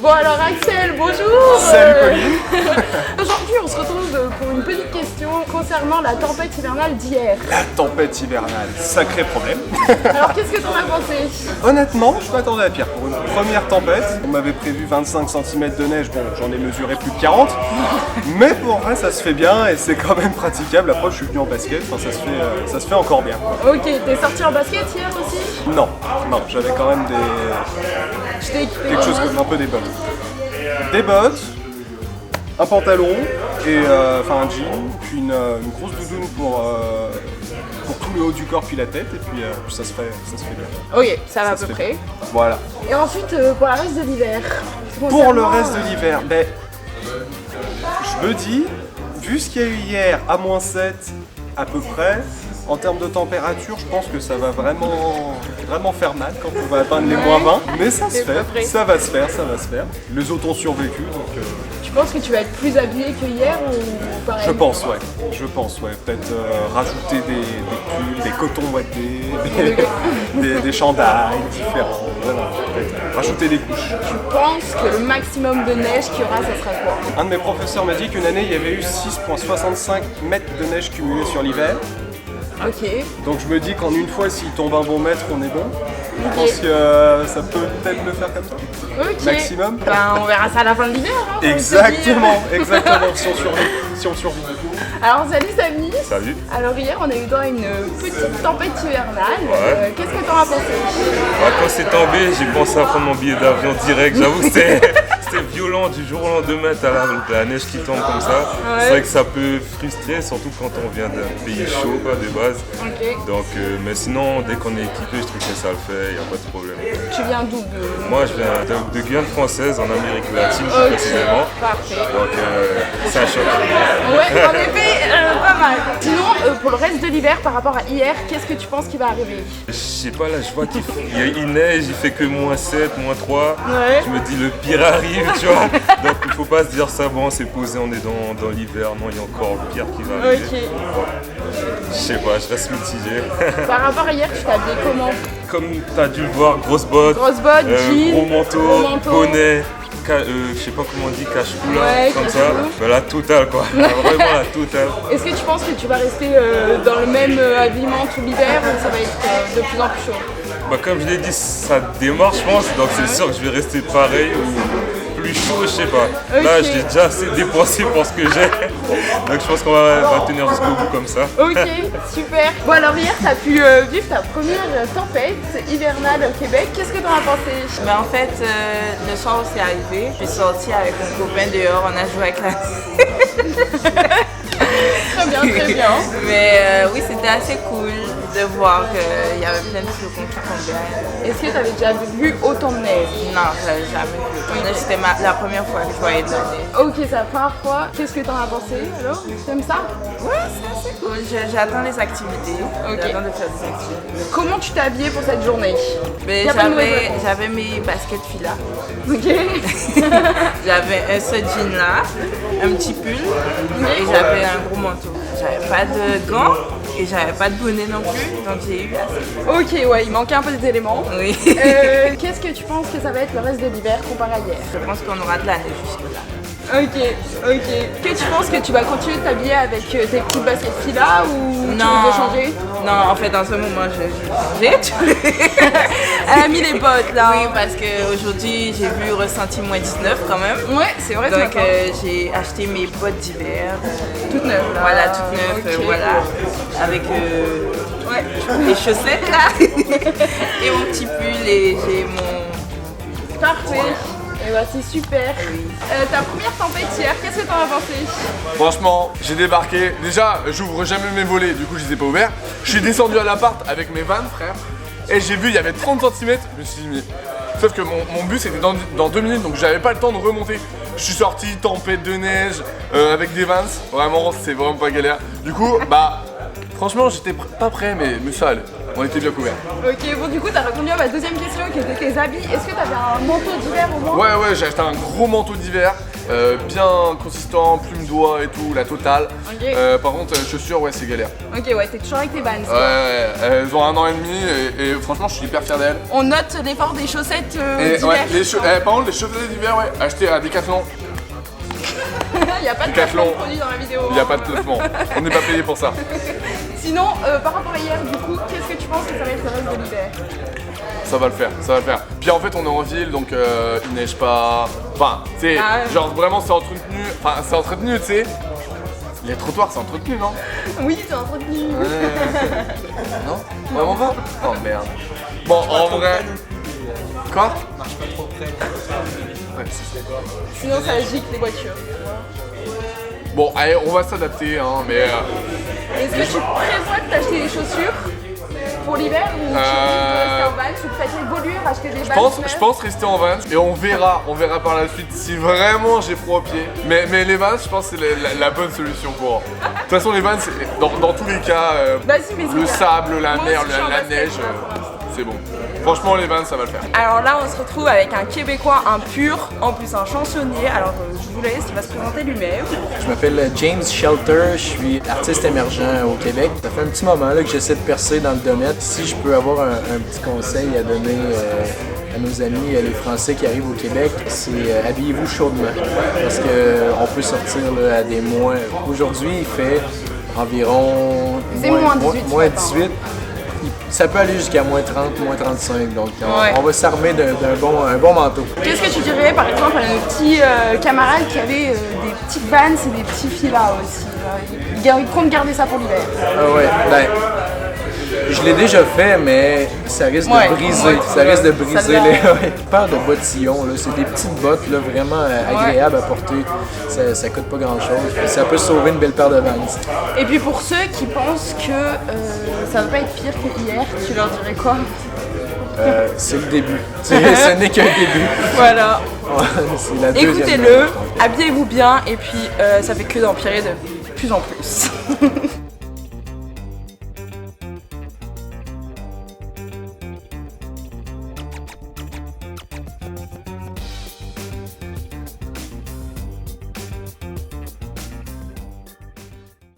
Bon alors Axel, bonjour. Salut Pauline. Aujourd'hui on se retrouve pour une petite question concernant la tempête hivernale d'hier. La tempête hivernale, sacré problème. Alors qu'est-ce que t'en as pensé? Honnêtement, je m'attendais à pire. Pour une première tempête, on m'avait prévu 25 cm de neige, bon j'en ai mesuré plus de 40. Mais pour vrai ça se fait bien et c'est quand même praticable. Après je suis venu en basket, enfin, ça se fait encore bien. Ok, t'es sorti en basket hier aussi? Non, j'avais quand même Je t'ai équipé quelque chose comme un peu des bottes. Des bottes, un pantalon, et un jean, puis une grosse doudoune pour tout le haut du corps puis la tête, et puis ça se fait bien. Ok, ça va à se peu fait près. bien. Voilà. Et ensuite pour le reste de l'hiver. Pour le reste de l'hiver, je me dis, vu ce qu'il y a eu hier à -7 à peu près, en termes de température, je pense que ça va vraiment faire mal quand on va atteindre les -20. Mais ça se fait, ça va se faire. Les autres ont survécu, donc... Tu penses que tu vas être plus habillé que hier ou pareil? Je pense, ouais. Peut-être rajouter des pulls, des cotons ouatés, des chandails différents. Voilà. Peut-être rajouter des couches. Tu penses que le maximum de neige qu'il y aura, ça sera quoi? Un de mes professeurs m'a dit qu'une année, il y avait eu 6,65 mètres de neige cumulée sur l'hiver. Ok. Donc je me dis qu'en une fois, s'il tombe un bon mètre, on est bon. Je pense que ça peut peut-être le faire comme ça. Ok. Maximum. On verra ça à la fin de l'hiver. Hein, Exactement. Si on survit. Alors salut Samy. Salut. Alors hier on a eu droit à une petite tempête hivernale. Ouais. Qu'est-ce que t'en as pensé? Quand c'est tombé, j'ai pensé à prendre mon billet d'avion direct. J'avoue que c'était violent du jour au lendemain, t'as la neige qui tombe comme ça. Ouais. C'est vrai que ça peut frustrer, surtout quand on vient d'un pays chaud quoi, de base. Ok. Donc, mais sinon, dès qu'on est équipé, je trouve que ça le fait, il n'y a pas de problème. Tu viens d'où Moi, je viens de Guyane française, en Amérique latine plus précisément. Parfait. Donc, c'est un choc. Ouais, en effet, pas mal. Sinon, pour le reste de l'hiver, par rapport à hier, qu'est-ce que tu penses qui va arriver? Je sais pas, là, je vois qu'il neige, il fait que -7, -3. Ouais. Je me dis, le pire arrive, tu vois. Donc, il faut pas se dire ça, bon, c'est posé, on est dans l'hiver. Non, il y a encore le pire qui va arriver. Ok. Bon, je sais pas, je reste mitigé. Par rapport à hier, tu t'es habillé comment? Comme tu as dû le voir, grosses bottes, jean, gros manteau, bonnet. Je sais pas comment on dit, cache-cou là, Ouais, comme ça. cache-cou. Ben, la totale quoi, vraiment la totale. Est-ce que tu penses que tu vas rester dans le même habillement tout l'hiver ou ça va être de plus en plus chaud? Bah, comme je l'ai dit, ça démarre je pense, donc c'est sûr que je vais rester pareil ou plus chaud, je sais pas. Là Ok. j'ai déjà assez dépensé pour ce que j'ai, donc je pense qu'on va tenir jusqu'au bout comme ça. Ok, super. Bon alors hier t'as pu vivre ta première tempête hivernale au Québec. Qu'est-ce que t'en as pensé? Mais en fait, le soir où c'est arrivé, je suis sortie avec mon copain dehors, on a joué avec la... Très bien. Mais oui, c'était assez cool de voir qu'il y avait plein de flocons qui tombaient. Est-ce que t'avais déjà vu autant de neige? Non, j'avais jamais vu autant de neige. C'était la première fois que je voyais de la neige. Ok, c'est la première fois. Qu'est-ce que t'en as pensé alors? T'aimes ça? Ouais, c'est assez cool. J'attends les activités. Ok. J'attends de faire des activités. Comment tu t'es habillée pour cette journée? Mais Y a pas de mauvaise réponse. j'avais mes baskets fila. Ok. J'avais ce jean là, un petit pull et j'avais un gros manteau. J'avais pas de gants et j'avais pas de bonnet non plus, donc j'ai eu assez. Ok, ouais, il manquait un peu des éléments. Oui. Qu'est-ce que tu penses que ça va être le reste de l'hiver comparé à hier? Je pense qu'on aura de la neige jusque-là. Ok. Est-ce que tu penses que tu vas continuer de t'habiller avec tes petites baskets fila ou tu Non. veux changer? Non, en fait, en ce moment, j'ai Elle a mis les bottes là. Oui, parce qu'aujourd'hui, j'ai vu ressenti -19 quand même. Ouais, c'est vrai. Donc, j'ai acheté mes bottes d'hiver. Toute neuve là. Voilà, toutes neuves, Ok. voilà. Avec les chaussettes là. Et mon petit pull et j'ai mon... Parfait. Et bah c'est super. Ta première tempête hier, qu'est-ce que t'en as pensé? Franchement, j'ai débarqué. Déjà, j'ouvre jamais mes volets, du coup je les ai pas ouverts. Je suis descendu à l'appart avec mes vannes, frère. Et j'ai vu, il y avait 30 cm. Je me suis dit, mais... Sauf que mon bus était dans 2 minutes, donc j'avais pas le temps de remonter. Je suis sorti, tempête de neige, avec des vans. Vraiment, c'est vraiment pas galère. Du coup, franchement, j'étais pas prêt, mais ça allait. On était bien couverts. Ok, bon du coup t'as répondu à ma deuxième question qui était tes habits. Est-ce que t'avais un manteau d'hiver au moins? Ouais, j'ai acheté un gros manteau d'hiver. bien consistant, plume doigt et tout, la totale. Ok. Par contre, chaussures, ouais, c'est galère. Ok, ouais, t'es toujours avec tes Vans. Ouais, elles ont 1 an et demi et franchement, je suis hyper fier d'elles. On note l'effort des chaussettes Et d'hiver. ouais, par contre, les chaussettes d'hiver, ouais, achetées à Decathlon. Il n'y a pas de Decathlon. placement de produit dans la vidéo. Il n'y a pas de placement. On n'est pas payé pour ça. Sinon, par rapport à hier, du coup, qu'est-ce que tu penses que ça va être le reste de l'hiver? Ça va le faire, ça va le faire. Puis en fait, on est en ville, donc il neige pas. Enfin, tu sais, Ah ouais. genre vraiment, c'est entretenu. Enfin, c'est entretenu, tu sais. Les trottoirs, c'est entretenu, non? Oui, c'est entretenu. Non? Vraiment pas? Oh merde. Bon, en vrai. Quoi? Ouais, c'est ça. Sinon, ça gicle les voitures. Bon, allez, on va s'adapter, hein, mais. Est-ce que tu prévois de t'acheter des chaussures pour l'hiver ou tu rester en Vans ou peut-être évoluer, acheter des Vans Je pense rester en Vans et on verra par la suite si vraiment j'ai froid aux pieds. Mais les Vans, je pense que c'est la bonne solution pour. De toute façon, les Vans, dans tous les cas, Vas-y, mais le c'est sable, la Moi mer, aussi, je suis en la basket. neige, c'est bon. Franchement, les Vans, ça va le faire. Alors là, on se retrouve avec un Québécois, un pur, en plus un chansonnier. Alors je vous laisse, il va se présenter lui-même. Je m'appelle James Shelter, je suis artiste émergent au Québec. Ça fait un petit moment là, que j'essaie de percer dans le domaine. Si je peux avoir un petit conseil à donner à nos amis les Français qui arrivent au Québec, c'est habillez-vous chaudement. Parce qu'on peut sortir là, à des mois. Aujourd'hui, il fait environ C'est moins 18 ce moins matin. 18. Ça peut aller jusqu'à moins 30, moins 35. Donc Ouais. on va s'armer d'un bon manteau. Qu'est-ce que tu dirais par exemple à nos petits camarades qui avaient des petites Vans et des petits filas aussi ils comptent garder ça pour l'hiver. Ah ouais, ben, je l'ai déjà fait, mais ça risque Ouais, de briser. ouais, Ça risque de ça briser le- les. Ouais. Paire de bottillons, là, c'est des petites bottes là, vraiment agréables à porter. Ça coûte pas grand chose. Ça peut sauver une belle paire de Vans. Et puis pour ceux qui pensent que ça va pas être pire que hier, tu leur dirais quoi? C'est le début. Ce n'est qu'un début. Voilà. C'est la deuxième Écoutez-le, vague. habillez-vous bien et puis ça fait que d'empirer de plus en plus.